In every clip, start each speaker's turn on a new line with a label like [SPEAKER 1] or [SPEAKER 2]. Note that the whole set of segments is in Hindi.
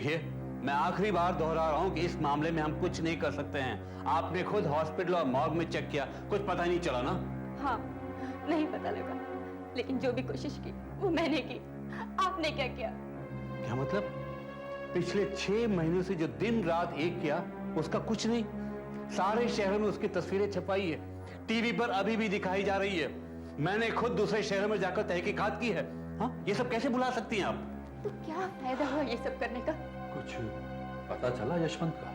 [SPEAKER 1] देखिए, मैं आखिरी बार दोहरा रहा हूं कि इस मामले में हम कुछ नहीं कर सकते हैं। आपने खुद हॉस्पिटल और मॉर्ग में चेक किया, कुछ पता नहीं चला ना?
[SPEAKER 2] हाँ, नहीं पता लगा, लेकिन जो भी कोशिश की वो मैंने की। आपने क्या किया?
[SPEAKER 1] क्या मतलब? पिछले 6 महीनों से जो दिन रात एक किया उसका कुछ नहीं? सारे शहरों में उसकी तस्वीरें छपाई है, टीवी पर अभी भी दिखाई जा रही है। मैंने खुद दूसरे शहरों में जाकर तहकीकात की है। हाँ, ये सब कैसे भुला सकती हैं आप?
[SPEAKER 2] तो क्या फायदा हुआ ये सब करने का?
[SPEAKER 3] कुछ पता चला यशवंत का?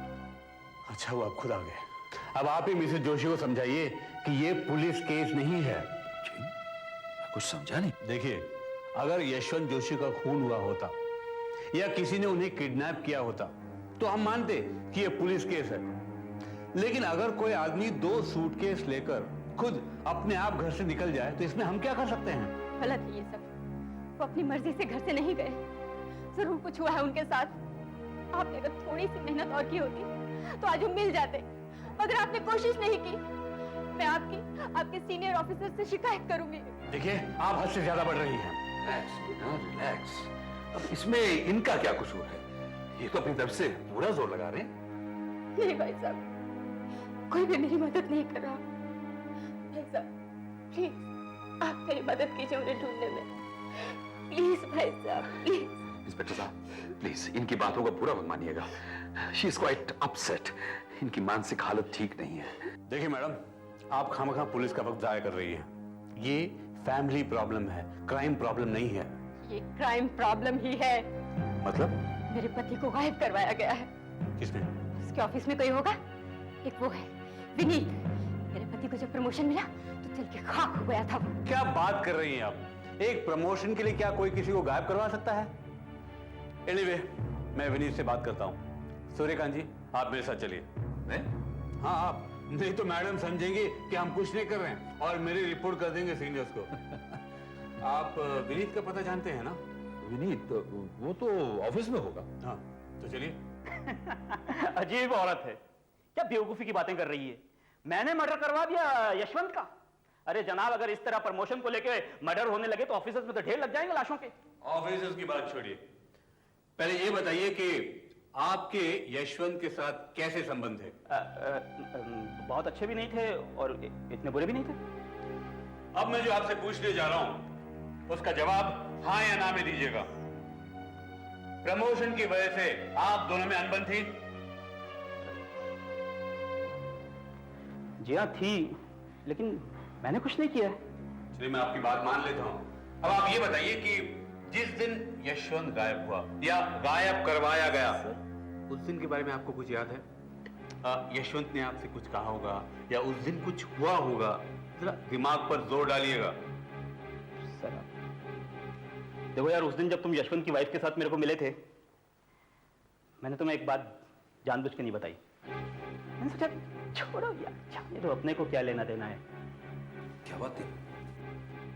[SPEAKER 1] अच्छा, वो आप खुद आ गए। अब आप ही मिसेस जोशी को समझाइए कि ये पुलिस केस नहीं है।
[SPEAKER 3] मैं कुछ समझा नहीं।
[SPEAKER 1] देखिए, अगर यशवंत जोशी का खून हुआ होता या किसी ने उन्हें किडनैप किया होता तो हम मानते कि ये पुलिस केस है। लेकिन अगर कोई आदमी 2 सूटकेस लेकर खुद अपने आप घर से निकल जाए तो इसमें हम क्या कर सकते हैं?
[SPEAKER 2] गलत है ये सब। वो अपनी मर्जी से घर से नहीं गए, जरूर कुछ हुआ है उनके साथ। आपने अगर थोड़ी सी मेहनत और की होती तो आज वो मिल जाते, मगर आपने कोशिश नहीं की। मैं आपके सीनियर ऑफिसर से शिकायत करूंगी।
[SPEAKER 1] देखिए, आप हद से ज्यादा बढ़ रही हैं।
[SPEAKER 3] रिलैक्स। अब इसमें इनका क्या कसूर है? ये तो अपनी तरफ से पूरा जोर लगा रहे हैं।
[SPEAKER 2] नहीं भाई साहब, कोई भी मेरी मदद नहीं कर रहा। भाई साहब, प्लीज आप मेरी मदद कीजिए उन्हें ढूंढने में। प्लीज भाई साहब, प्लीज।
[SPEAKER 3] इंस्पेक्टर साहब, प्लीज इनकी बातों का बुरा मत मानिएगा। She is quite upset. इनकी मानसिक हालत ठीक नहीं है।
[SPEAKER 1] देखिए मैडम, आप खामखा पुलिस का वक्त जाया कर रही हैं। ये फैमिली प्रॉब्लम है, क्राइम प्रॉब्लम नहीं है।
[SPEAKER 2] ये क्राइम प्रॉब्लम ही है।
[SPEAKER 1] मतलब?
[SPEAKER 2] मेरे पति को गायब करवाया गया है।
[SPEAKER 1] किसने?
[SPEAKER 2] उसके ऑफिस में कोई होगा। एक वो है विनीत। मेरे पति को जब प्रमोशन मिला तो चल के खाक हो गया था वो।
[SPEAKER 1] क्या बात कर रही हैं आप? एक प्रमोशन के लिए क्या कोई किसी को गायब करवा सकता है? एनीवे, मैं विनीत से बात करता हूं। सूर्यकांत जी, आप मेरे साथ चलिए।
[SPEAKER 3] मैं?
[SPEAKER 1] हाँ, आप। नहीं तो मैडम समझेंगे कि हम कुछ नहीं कर रहे हैं और मेरी रिपोर्ट कर देंगे सीनियर्स को। आप विनीत का पता जानते हैं ना?
[SPEAKER 3] विनीत? वो तो ऑफिस में होगा।
[SPEAKER 1] हाँ, तो चलिए।
[SPEAKER 4] अजीब औरत है, क्या बेवकूफी की बातें कर रही है। मैंने मर्डर करवा दिया यशवंत का? अरे जनाब, अगर इस तरह प्रमोशन को लेके मर्डर होने लगे तो ऑफिसर्स में तो ढेर लग जाएंगे लाशों के।
[SPEAKER 1] ऑफिसर्स की बात छोड़िए, पहले ये बताइए कि आपके यशवंत के साथ कैसे संबंध है?
[SPEAKER 4] बहुत अच्छे भी नहीं थे और इतने बुरे भी नहीं थे।
[SPEAKER 1] अब मैं जो आपसे पूछने जा रहा हूं उसका जवाब हाँ या ना में दीजिएगा। प्रमोशन की वजह से आप दोनों में अनबन थी?
[SPEAKER 4] जी हाँ, थी, लेकिन मैंने कुछ नहीं किया।
[SPEAKER 1] चलिए, मैं आपकी बात मान लेता हूं। अब आप ये बताइए कि जिस दिन यशवंत गायब हुआ या गायब करवाया गया, उस दिन के बारे में आपको कुछ याद है? यशवंत ने आपसे कुछ कहा होगा या उस दिन कुछ हुआ होगा? जरा दिमाग पर जोर डालिएगा।
[SPEAKER 4] सर देखो यार, उस दिन जब तुम यशवंत की वाइफ के साथ मेरे को मिले थे, मैंने तुम्हें एक बात जानबूझ के नहीं बताई। मैंने सोचा छोड़ो यार, जाने दो, अपने को क्या लेना देना है।
[SPEAKER 3] क्या बात थी?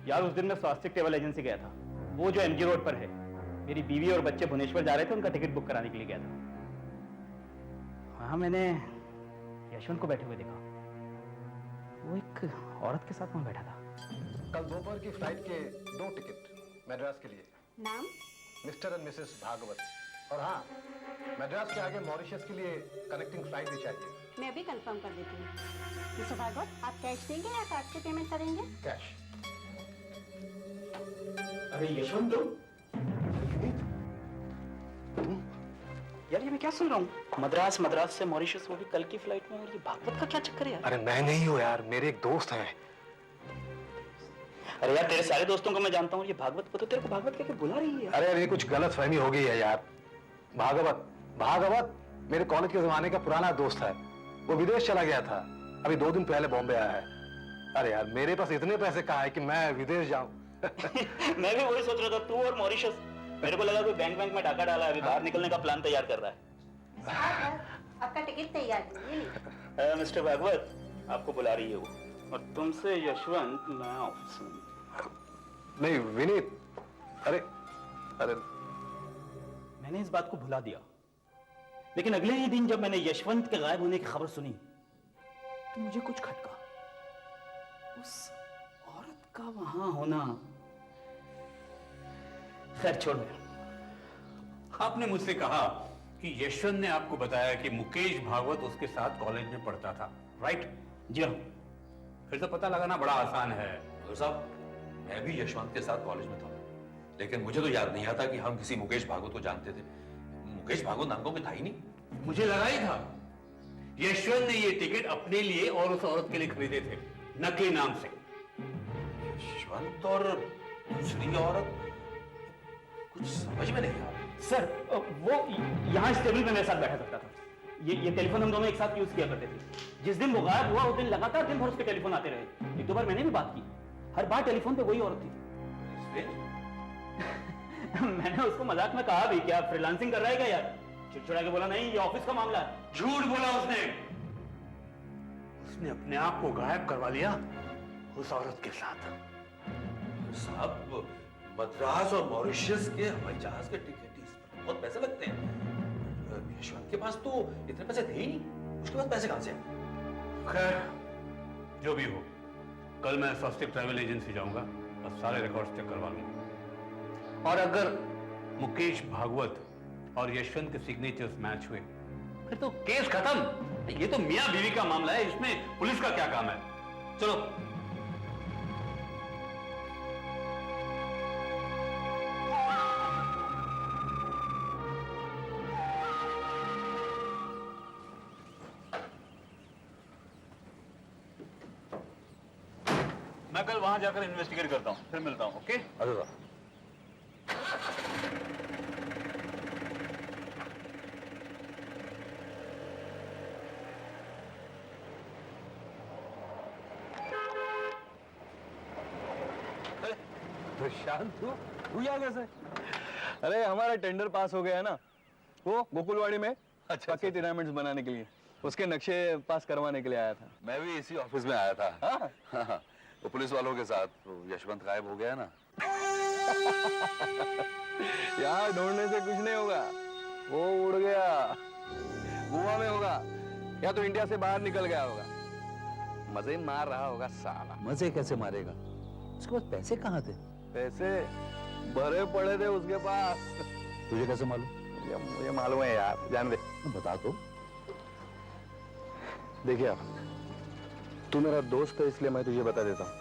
[SPEAKER 4] यार उस दिन मैं स्वास्थ्य ट्रेवल एजेंसी गया था, वो जो एमजी रोड पर है। मेरी बीवी और बच्चे भुवनेश्वर जा रहे थे, उनका टिकट बुक कराने के लिए गया था। वहां मैंने यशवंत को बैठे हुए देखा। वो एक औरत के साथ वहां बैठा था।
[SPEAKER 5] कल दोपहर की फ्लाइट के 2 टिकट मद्रास के लिए।
[SPEAKER 2] नाम?
[SPEAKER 5] Mister and missus Bhagwat. और हाँ, मद्रास के आगे मॉरिशस के लिए कनेक्टिंग फ्लाइट भी चाहिए।
[SPEAKER 6] मैं भी कंफर्म कर देती हूँ। मिस्टर भागवत, आप कैश देंगे या कार्ड से पेमेंट करेंगे?
[SPEAKER 5] कैश।
[SPEAKER 4] अरे यशवंत, तुम? यार ये मैं क्या सुन रहा हूँ? मद्रास से मॉरिशस, वो भी कल की फ्लाइट में। और ये भागवत का क्या चक्कर है यार?
[SPEAKER 5] अरे मैं नहीं हूँ यार, मेरे एक दोस्त हैं।
[SPEAKER 4] अरे यार, तेरे सारे दोस्तों को मैं जानता हूँ, ये भागवत को तो तेरे को भागवत कहकर बुला रही है।
[SPEAKER 5] अरे अरे, कुछ गलत फहमी हो गई है यार। भागवत मेरे कॉलेज के जमाने का पुराना दोस्त है। वो विदेश चला गया था, अभी 2 दिन पहले बॉम्बे आया है। अरे यार, मेरे पास इतने पैसे कहाँ है कि मैं विदेश जाऊं।
[SPEAKER 4] मैं भी वही सोच रहा था, तू और मॉरिशस। मेरे को लगा कोई बैंक में डाका डाला है, अभी बाहर निकलने का प्लान तैयार कर रहा है।
[SPEAKER 6] आपका टिकट तैयार है।
[SPEAKER 4] मिस्टर भागवत, आपको बुला रही है वो, और तुमसे यशवंत मैं ऑफिस में।
[SPEAKER 5] नहीं विनीत, अरे अरे
[SPEAKER 4] मैंने इस बात को भुला दिया, लेकिन अगले ही दिन जब मैंने यशवंत के गायब होने की खबर सुनी तो मुझे कुछ खटका। उस औरत का वहां होना। खैर छोड़ो।
[SPEAKER 1] आपने मुझसे कहा कि यशवंत ने आपको बताया कि मुकेश भागवत उसके साथ कॉलेज में पढ़ता था, राइट?
[SPEAKER 4] जी हाँ।
[SPEAKER 1] फिर तो पता लगाना बड़ा आसान है।
[SPEAKER 3] डॉक्टर साहब, मैं भी यशवंत के साथ कॉलेज में था, लेकिन मुझे तो याद नहीं आता कि हम किसी मुकेश भागवत को जानते थे। मुकेश भागवत नाम का कोई था ही नहीं।
[SPEAKER 1] मुझे लगा ही था यशवंत ने ये टिकट अपने लिए और उस औरत के लिए खरीदे थे, नकली नाम से।
[SPEAKER 3] यशवंत और दूसरी औरत, कुछ समझ में नहीं आ रहा।
[SPEAKER 4] सर वो यहाँ इस टेबल पे मेरे साथ बैठा करता था। ये टेलीफोन हम दोनों एक साथ यूज किया करते थे। जिस दिन वो गायब हुआ उस दिन लगातार दिन भर उसके टेलीफोन आते रहे। एक दो बार मैंने भी बात की, हर बार टेलीफोन पे वही औरत थी। मैंने उसको मजाक में कहा भी, क्या फ्रीलांसिंग कर रहा है क्या यार? चिड़चिड़ा के बोला, नहीं ये ऑफिस का मामला है।
[SPEAKER 1] झूठ बोला उसने। उसने अपने आप को गायब करवा लिया उस औरत के साथ।
[SPEAKER 3] साहब, मद्रास और मॉरिशस के हवाई जहाज के टिकट इस पर बहुत पैसे लगते हैं। यशवंत के पास तो इतने पैसे थे ही नहीं, उसके पास पैसे कहां से आए?
[SPEAKER 1] खैर, जो भी हो, कल मैं स्वस्तिक ट्रैवल एजेंसी जाऊंगा और सारे रिकॉर्ड्स चेक करवा लूंगा। और अगर मुकेश भागवत और यशवंत के सिग्नेचर्स मैच हुए फिर तो केस खत्म। ये तो मियां बीवी का मामला है, इसमें पुलिस का क्या काम है? चलो। मैं कल वहां जाकर इन्वेस्टिगेट करता हूं, फिर मिलता हूं। ओके?
[SPEAKER 3] अच्छा।
[SPEAKER 5] प्रशांत, तू यहाँ कैसे? अरे हमारा टेंडर पास हो गया है ना, वो गोकुलवाड़ी में पक्के टेनामेंट्स बनाने के लिए, उसके नक्शे पास करवाने के लिए आया था।
[SPEAKER 3] मैं भी इसी ऑफिस में आया था। हाँ? वो पुलिस वालों के साथ वो यशवंत गायब हो गया ना।
[SPEAKER 5] यहाँ ढूंढने से कुछ नहीं होगा, वो उड़ गया, गोवा में होगा या तो इंडिया से बाहर निकल गया होगा। मजे मार रहा होगा साला।
[SPEAKER 3] मजे कैसे मारेगा? उसके पास पैसे कहाँ थे?
[SPEAKER 5] पैसे भरे पड़े थे उसके पास।
[SPEAKER 3] तुझे कैसे मालूम?
[SPEAKER 5] मुझे मालूम है यार, जान दे।
[SPEAKER 3] बता तो।
[SPEAKER 5] देखिए, तू मेरा दोस्त है इसलिए मैं तुझे बता देता हूँ,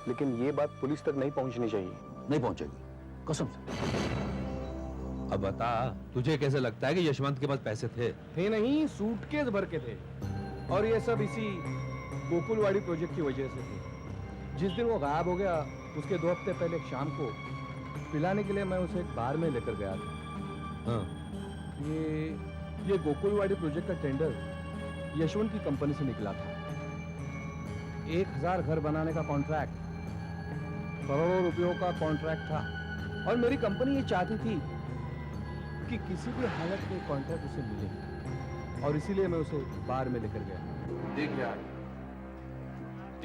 [SPEAKER 5] लेकिन ये बात पुलिस तक नहीं पहुंचनी चाहिए।
[SPEAKER 3] नहीं पहुंचेगी, कसम से। अब बता, तुझे कैसे लगता है कि यशवंत के पास पैसे थे?
[SPEAKER 7] थे नहीं, सूटकेस भर के थे, और ये सब इसी गोकुलवाड़ी प्रोजेक्ट की वजह से थे। जिस दिन वो गायब हो गया उसके 2 हफ्ते पहले शाम को पिलाने के लिए मैं उसे एक बार में लेकर गया था।
[SPEAKER 3] हाँ।
[SPEAKER 7] ये गोकुलवाड़ी प्रोजेक्ट का टेंडर यशवंत की कंपनी से निकला था। 1000 घर बनाने का कॉन्ट्रैक्ट, करोड़ों रुपयों का कॉन्ट्रैक्ट था, और मेरी कंपनी ये चाहती थी कि किसी भी हालत में कॉन्ट्रैक्ट उसे मिले, और इसीलिए मैं उसे बार में लेकर गया।
[SPEAKER 5] देख यार,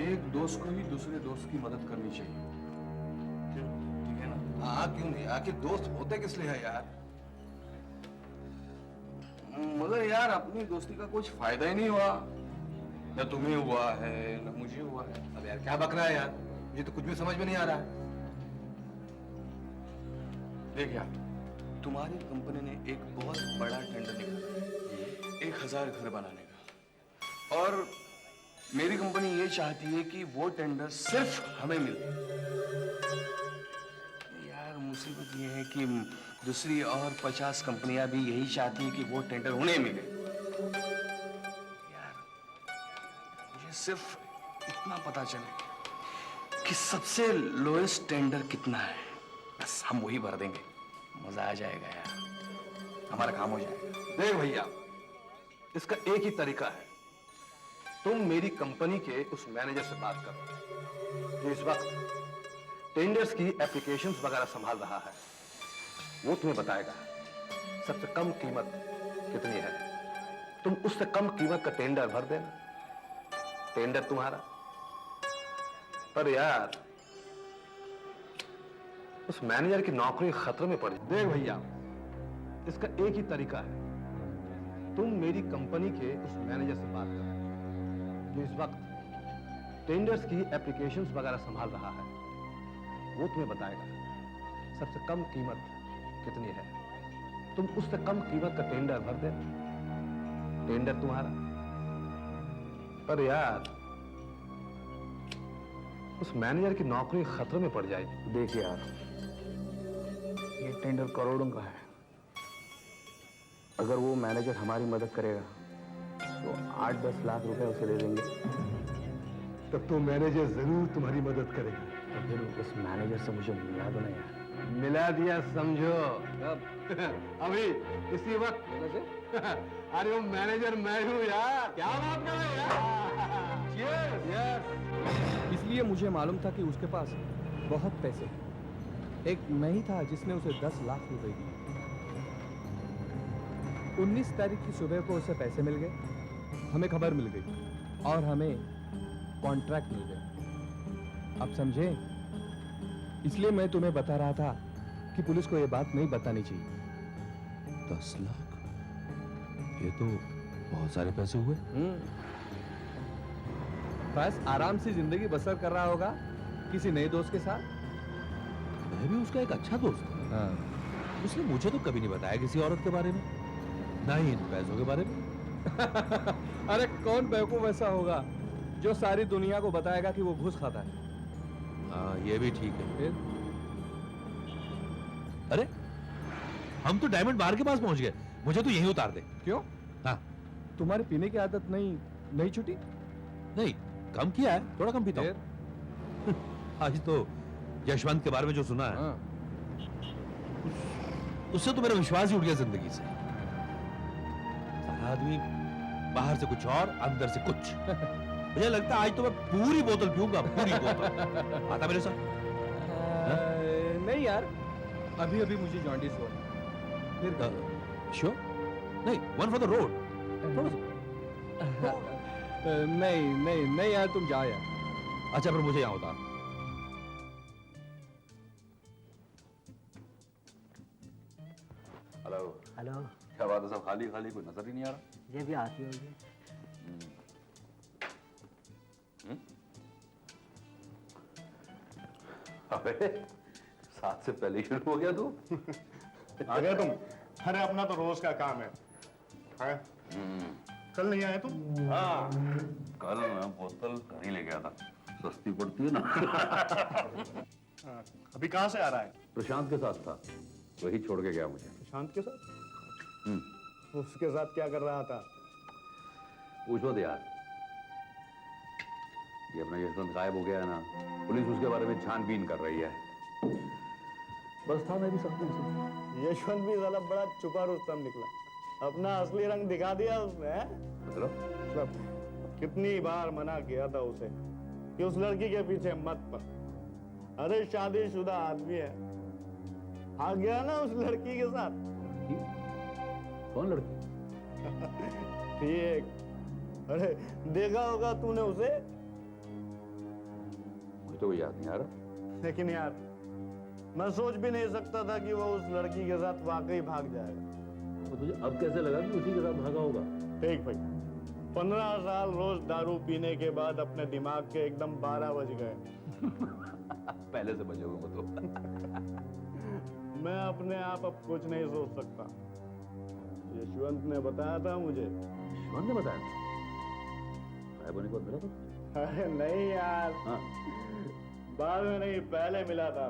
[SPEAKER 5] एक दोस्त को ही दूसरे दोस्त की मदद करनी चाहिए, ठीक है ना? हाँ, क्यों नहीं? आखिर दोस्त होते किस लिए है यार? मगर यार अपनी दोस्ती का कुछ फायदा ही नहीं हुआ, न तुम्हें हुआ है न मुझे हुआ है। अब यार क्या बक रहा है यार, मुझे तो कुछ भी समझ में नहीं आ रहा है। देख यार, तुम्हारी कंपनी ने एक बहुत बड़ा टेंडर निकाला 1000 घर बनाने का, और मेरी कंपनी ये चाहती है कि वो टेंडर सिर्फ हमें मिले। यार मुसीबत ये है कि दूसरी और 50 कंपनियां भी यही चाहती है कि वो टेंडर उन्हें मिले। यार मुझे सिर्फ इतना पता चले कि सबसे लोएस्ट टेंडर कितना है, बस हम वही भर देंगे, मजा आ जाएगा यार, हमारा काम हो जाएगा। देख भैया, इसका एक ही तरीका है, तुम मेरी कंपनी के उस मैनेजर से बात करो जो इस वक्त टेंडर्स की एप्लीकेशंस वगैरह संभाल रहा है। वो तुम्हें बताएगा सबसे कम कीमत कितनी है, तुम उससे कम कीमत का टेंडर भर देना, टेंडर तुम्हारा। पर यार उस मैनेजर की नौकरी खतरे में पड़ी। देख भैया, इसका एक ही तरीका है, तुम मेरी कंपनी के उस मैनेजर से बात करो जो इस वक्त टेंडर्स की एप्लीकेशंस वगैरह संभाल रहा है। वो तुम्हें बताएगा सबसे कम कीमत कितनी है,
[SPEAKER 7] तुम उससे कम कीमत का टेंडर भर दे, टेंडर तुम्हारा। पर यार उस मैनेजर की नौकरी खतरे में पड़ जाएगी।
[SPEAKER 5] देख यार, ये टेंडर करोड़ों का है। अगर वो मैनेजर हमारी मदद करेगा तो 8-10 लाख रुपए उसे दे देंगे।
[SPEAKER 7] तब तो मैनेजर जरूर तुम्हारी मदद करेगा।
[SPEAKER 5] तो फिर उस मैनेजर से मुझे मिला दो ना यार।
[SPEAKER 7] मिला दिया समझो। अभी इसी वक्त। अरे वो मैनेजर मैं हूँ यार। क्या बात कर रहे हैं यार? यस। इसलिए मुझे मालूम था कि उसके पास बहुत पैसे हैं। एक मैं ही था जिसने उसे 10 लाख रुपए दिए। 19 तारीख की सुबह को उसे पैसे मिल गए, हमें खबर मिल गई और हमें कॉन्ट्रैक्ट मिल गया। अब समझे? इसलिए मैं तुम्हें बता रहा था कि पुलिस को यह बात नहीं बतानी चाहिए।
[SPEAKER 3] 10 लाख, ये तो बहुत सारे पैसे हुए।
[SPEAKER 7] बस आराम से जिंदगी बसर कर रहा होगा किसी नए दोस्त के साथ।
[SPEAKER 3] मैं भी उसका एक अच्छा दोस्त हूँ।
[SPEAKER 7] हाँ।
[SPEAKER 3] उसने मुझे तो कभी नहीं बताया किसी औरत के बारे में, ना ही इन पैसों के बारे में।
[SPEAKER 7] अरे कौन बेवकूफ ऐसा होगा जो सारी दुनिया को बताएगा कि वो घूस खाता है?
[SPEAKER 3] हाँ, ये भी ठीक है।
[SPEAKER 7] फिर?
[SPEAKER 3] अरे हम तो डायमंड बार के पास पहुंच गए, मुझे तो यहीं उतार दे।
[SPEAKER 7] क्यों?
[SPEAKER 3] हाँ।
[SPEAKER 7] तुम्हारी पीने की आदत नहीं छूटी?
[SPEAKER 3] नहीं, कम किया है, थोड़ा कम पीता हूं। आज तो यशवंत के बारे में जो सुना है,
[SPEAKER 7] हाँ।
[SPEAKER 3] उससे तो मेरा विश्वास ही उठ गया जिंदगी से। सारा आदमी बाहर से कुछ और अंदर से कुछ। मुझे लगता है आज तो मैं पूरी बोतल पीऊंगा, पूरी बोतल। आता मेरे साथ?
[SPEAKER 7] नहीं यार, अभी मुझे जॉन्डिस हुआ। फिर
[SPEAKER 3] श्योर? नहीं, वन फॉर द रोड।
[SPEAKER 7] नहीं यार, तुम जाओ यार।
[SPEAKER 3] अच्छा, फिर मुझे यहाँ उतार। हेलो।
[SPEAKER 8] हेलो,
[SPEAKER 3] क्या बात है, सब खाली खाली, कोई नजर ही नहीं आ रहा।
[SPEAKER 8] ये भी आती होगी।
[SPEAKER 3] अबे 7 से पहले शुरू हो गया तू।
[SPEAKER 9] आ गए तुम? अरे अपना तो रोज का काम है। कल नहीं आए तुम?
[SPEAKER 3] हाँ, कल मैं बोतल घर ही ले गया था, सस्ती पड़ती है ना।
[SPEAKER 9] अभी कहाँ से आ रहा है?
[SPEAKER 3] प्रशांत के साथ था, वही छोड़ के गया मुझे।
[SPEAKER 9] शांत के साथ? उसके साथ क्या कर रहा था?
[SPEAKER 3] पूछो तो यार, ये अपना यशवंत गायब हो गया है ना, पुलिस उसके बारे में छानबीन कर रही है। बस था मैं भी सब कुछ।
[SPEAKER 9] यशवंत भी साला बड़ा छुपा रुस्तम निकला, अपना असली रंग दिखा दिया उसने। मतलब कितनी बार मना किया था उसे कि उस लड़की के पीछे मत पड़। अरे शादीशुदा आदमी है, आ गया ना उस लड़की के साथ।
[SPEAKER 3] कौन लड़की?
[SPEAKER 9] ठीक, अरे देखा होगा तूने उसे।
[SPEAKER 3] मुझे तो याद नहीं आ रहा।
[SPEAKER 9] लेकिन यार, मैं सोच भी नहीं सकता था कि वो उस लड़की के साथ वाकई भाग जाएगा।
[SPEAKER 3] तो तुझे अब कैसे लगा कि उसी के साथ भागा होगा?
[SPEAKER 9] ठीक भाई, 15 साल रोज दारू पीने के बाद अपने दिमाग के एकदम 12 बज गए।
[SPEAKER 3] पहले से बजे हुए तो।
[SPEAKER 9] मैं अपने आप अब कुछ नहीं सोच सकता। यशवंत ने बताया था मुझे।
[SPEAKER 3] यशवंत ने बताया? गायब होने को मिला था?
[SPEAKER 9] अरे नहीं यार,
[SPEAKER 3] हाँ।
[SPEAKER 9] बाद में नहीं, पहले मिला था।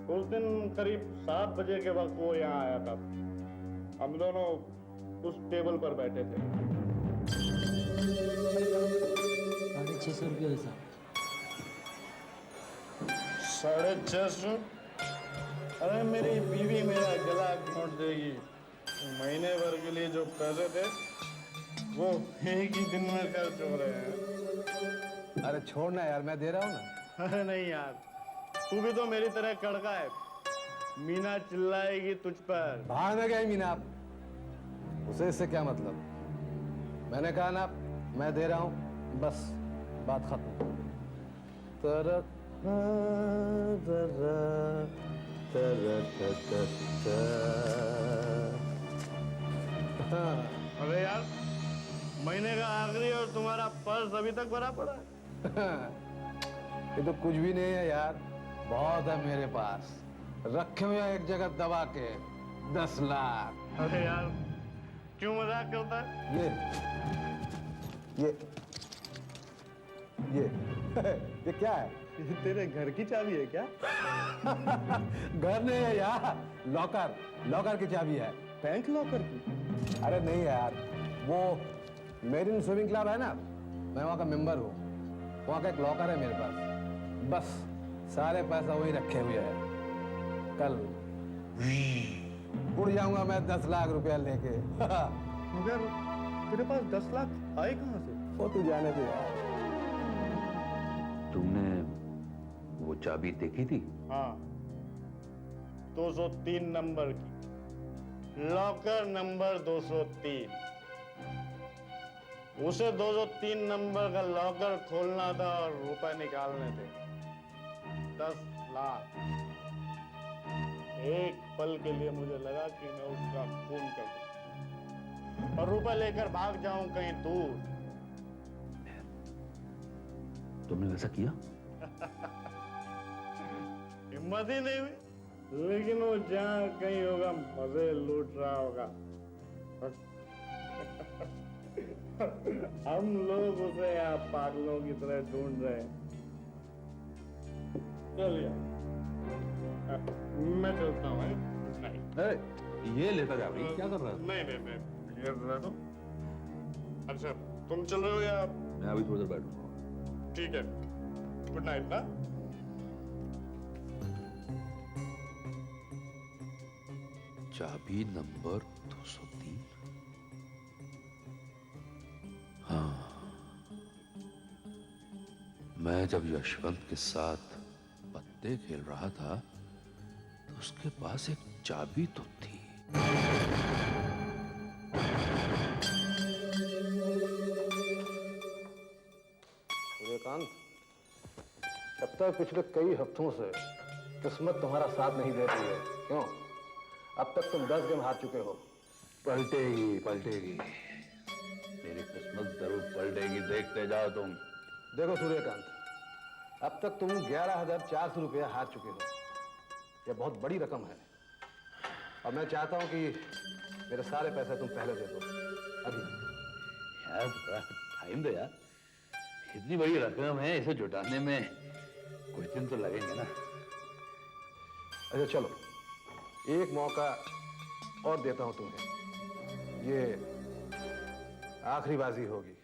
[SPEAKER 9] उस दिन करीब 7 बजे के वक्त वो यहाँ आया था। हम दोनों उस टेबल पर बैठे थे।
[SPEAKER 8] 650 रुपये साहब।
[SPEAKER 9] 650? अरे मेरी बीवी मेरा गला घोंट देगी। महीने भर के लिए जो पैसे थे वो एक ही दिन में खर्च हो रहे हैं।
[SPEAKER 7] अरे छोड़ना यार, मैं दे रहा हूँ ना।
[SPEAKER 9] अरे नहीं यार, तू भी तो मेरी तरह कड़का है। मीना चिल्लाएगी तुझ पर।
[SPEAKER 7] भाड़ में गई मीना, उसे इससे क्या मतलब? मैंने कहा ना, मैं दे रहा हूँ, बस बात खत्म।
[SPEAKER 9] अरे यार, महीने का आखिरी और तुम्हारा पर्स अभी तक भरा पड़ा है।
[SPEAKER 7] ये तो कुछ भी नहीं है यार, बहुत है मेरे पास, रखे हुए हैं एक जगह दबा के। 10 लाख।
[SPEAKER 9] अरे यार क्यों मजाक करता है?
[SPEAKER 7] ये ये क्या है?
[SPEAKER 9] ये तेरे घर की चाबी है क्या?
[SPEAKER 7] घर नहीं है यार, लॉकर की चाबी है।
[SPEAKER 9] बैंक लॉकर की?
[SPEAKER 7] अरे नहीं यार, वो मेरिन स्विमिंग क्लब है ना, मैं वहाँ का मेंबर हूँ। वहाँ का एक लॉकर है मेरे पास, बस सारे पैसा वही रखे हुए हैं। कल उड़ जाऊंगा मैं 10 लाख रुपया लेके।
[SPEAKER 9] मगर तेरे पास 10 लाख आए कहाँ से?
[SPEAKER 7] वो तू जाने दे यार।
[SPEAKER 3] तुमने वो चाबी देखी थी?
[SPEAKER 9] हाँ, 203 नंबर की, लॉकर नंबर 203। उसे 203 नंबर का लॉकर खोलना था और रुपए निकालने थे। 10 लाख। एक पल के लिए मुझे लगा कि मैं उसका खून कर दूं और रुपए लेकर भाग जाऊं कहीं दूर।
[SPEAKER 3] तुमने वैसा किया?
[SPEAKER 9] हिम्मत ही नहीं हुई, लेकिन वो जहां कहीं होगा मजे लूट रहा होगा। हम लोग उसे यहाँ पागलों की तरह ढूंढ रहे हैं। चलिए मैं चलता हूँ। नहीं
[SPEAKER 3] ये लेता जा रही क्या कर रहा है?
[SPEAKER 9] नहीं नहीं नहीं, ये रह दो। अच्छा तुम चल रहे हो या?
[SPEAKER 3] मैं अभी थोड़ी देर बैठूंगा।
[SPEAKER 9] ठीक है, गुड नाइट ना।
[SPEAKER 3] चाबी नंबर 203। हाँ, मैं जब यशवंत के साथ पत्ते खेल रहा था तो उसके पास एक चाबी तो थी।
[SPEAKER 7] सूर्यकांत, अब तक पिछले कई हफ्तों से किस्मत तुम्हारा साथ नहीं दे रही है, क्यों? अब तक तुम 10 गेम हार चुके हो।
[SPEAKER 3] पलटेगी पलटेगी, मेरी किस्मत जरूर पलटेगी, देखते जाओ तुम।
[SPEAKER 7] देखो सूर्यकांत, अब तक तुम 11,400 रुपया हार चुके हो। यह बहुत बड़ी रकम है और मैं चाहता हूं कि मेरे सारे पैसे तुम पहले दे दो, अभी।
[SPEAKER 3] यार थोड़ा टाइम दो यार, इतनी बड़ी रकम है, इसे जुटाने में कुछ दिन तो लगेंगे ना।
[SPEAKER 7] अच्छा चलो, एक मौका और देता हूं तुम्हें। ये आखिरी बाजी होगी।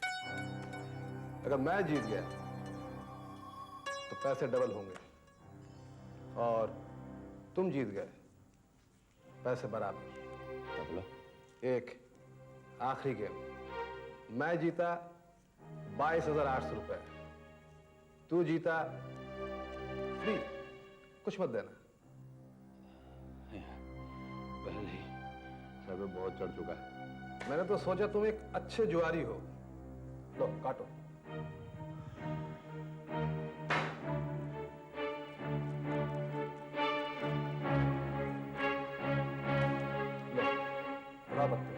[SPEAKER 7] अगर मैं जीत गया तो पैसे डबल होंगे और तुम जीत गए पैसे बराबर। एक आखिरी गेम, मैं जीता 22,800 रुपए, तू जीता फ्री, कुछ मत देना।
[SPEAKER 3] पहले ही सर पे बहुत चढ़ चुका है।
[SPEAKER 7] मैंने तो सोचा तुम एक अच्छे जुआरी हो। लो काटो। लो, उड़ा पत्ते।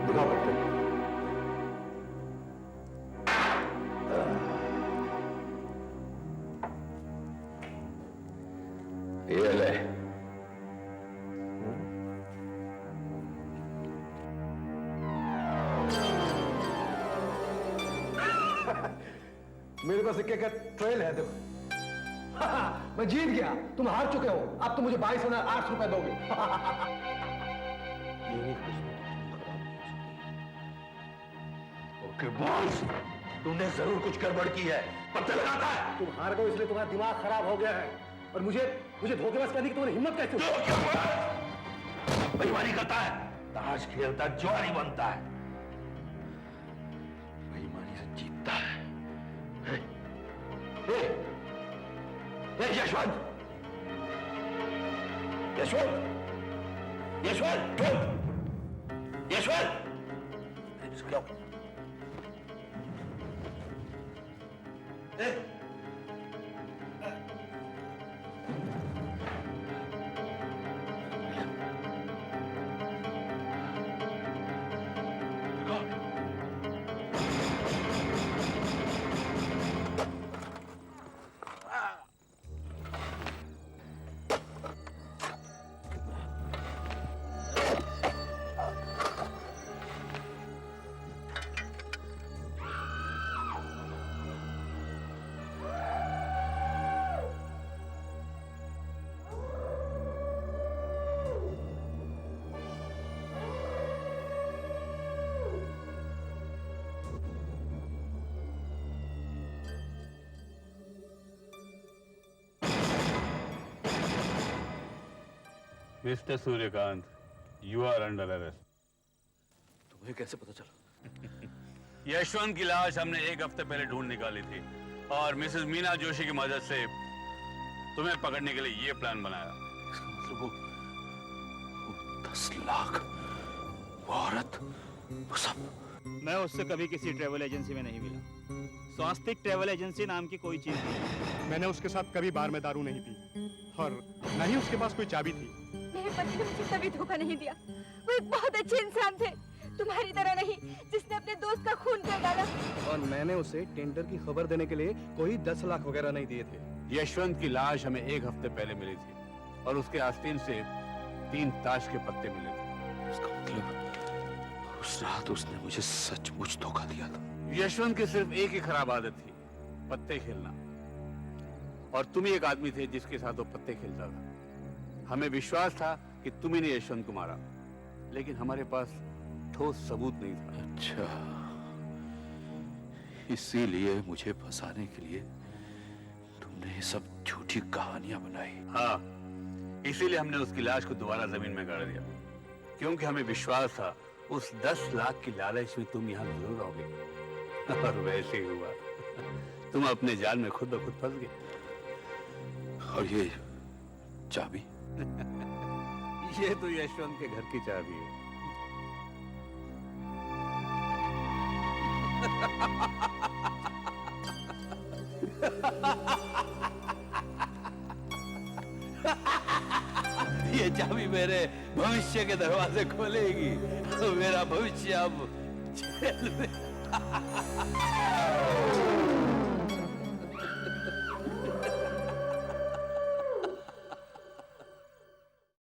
[SPEAKER 7] उड़ा पत्ते।
[SPEAKER 3] ये ले।
[SPEAKER 7] मेरे पास सिक्के का ट्रेल है, देखो। मैं जीत गया, तुम हार चुके हो। अब तुम मुझे 22,800 रुपए दोगे।
[SPEAKER 3] ओके बॉस, तूने जरूर कुछ गड़बड़ की है, पता लगाता है।
[SPEAKER 7] तुम हार गए इसलिए तुम्हारा दिमाग खराब हो गया है और मुझे धोखेबाज कहने की तुम्हारी हिम्मत कैसे हुई?
[SPEAKER 3] बेईमानी करता है, ताश खेलता जुआरी बनता है, बेईमानी से जीतता है। यशवंत, यशवंत, यशवंत, यशवंत, क्या?
[SPEAKER 1] Mister Suryakant, you are under arrest.
[SPEAKER 3] तुम्हें कैसे पता चला?
[SPEAKER 1] यशवंत की लाश हमने 1 हफ्ते पहले ढूंढ निकाली थी और मिसेस मीना जोशी की मदद से तुम्हें पकड़ने के लिए ये प्लान बनाया।
[SPEAKER 3] इसका मतलब वो 10 लाख, वो औरत, वो सब।
[SPEAKER 4] मैं उससे कभी किसी ट्रैवल एजेंसी में नहीं मिला। स्वास्तिक ट्रैवल एजेंसी नाम की कोई चीज नहीं।
[SPEAKER 9] मैंने उसके साथ कभी बार में दारू नहीं पी और न ही उसके पास कोई चाबी थी।
[SPEAKER 2] मेरे पति ने मुझे कभी धोखा नहीं दिया। वो एक बहुत अच्छे इंसान थे, तुम्हारी तरह नहीं जिसने अपने दोस्त का खून कर डाला।
[SPEAKER 7] और मैंने उसे टेंडर की खबर देने के लिए कोई 10 लाख वगैरह नहीं दिए थे।
[SPEAKER 1] यशवंत की लाश हमें 1 हफ्ते पहले मिली थी और उसके आस्तीन से 3 ताश के पत्ते मिले थे।
[SPEAKER 3] इसका मतलब उस रात उसने मुझे सचमुच धोखा दिया था।
[SPEAKER 1] यशवंत की सिर्फ एक ही खराब आदत थी, पत्ते खेलना, और तुम ही एक आदमी थे जिसके साथ वो पत्ते खेलता था। हमें विश्वास था कि तुम ही ने यशवंत को मारा, लेकिन हमारे पास ठोस सबूत नहीं था।
[SPEAKER 3] अच्छा, इसीलिए मुझे फंसाने के लिए तुमने ये सब झूठी कहानियां बनाई।
[SPEAKER 1] हाँ, इसीलिए हमने उसकी लाश को दोबारा जमीन में गाड़ दिया, क्योंकि हमें विश्वास था उस 10 लाख की लालच में तुम यहाँ जरूर आओगे। और वैसे ही हुआ। तुम अपने जाल में खुद ब खुद फंस गए।
[SPEAKER 3] और ये चाबी?
[SPEAKER 1] ये तो यशवंत के घर की चाबी है।
[SPEAKER 3] ये चाबी मेरे भविष्य के दरवाजे खोलेगी। मेरा भविष्य अब जेल में।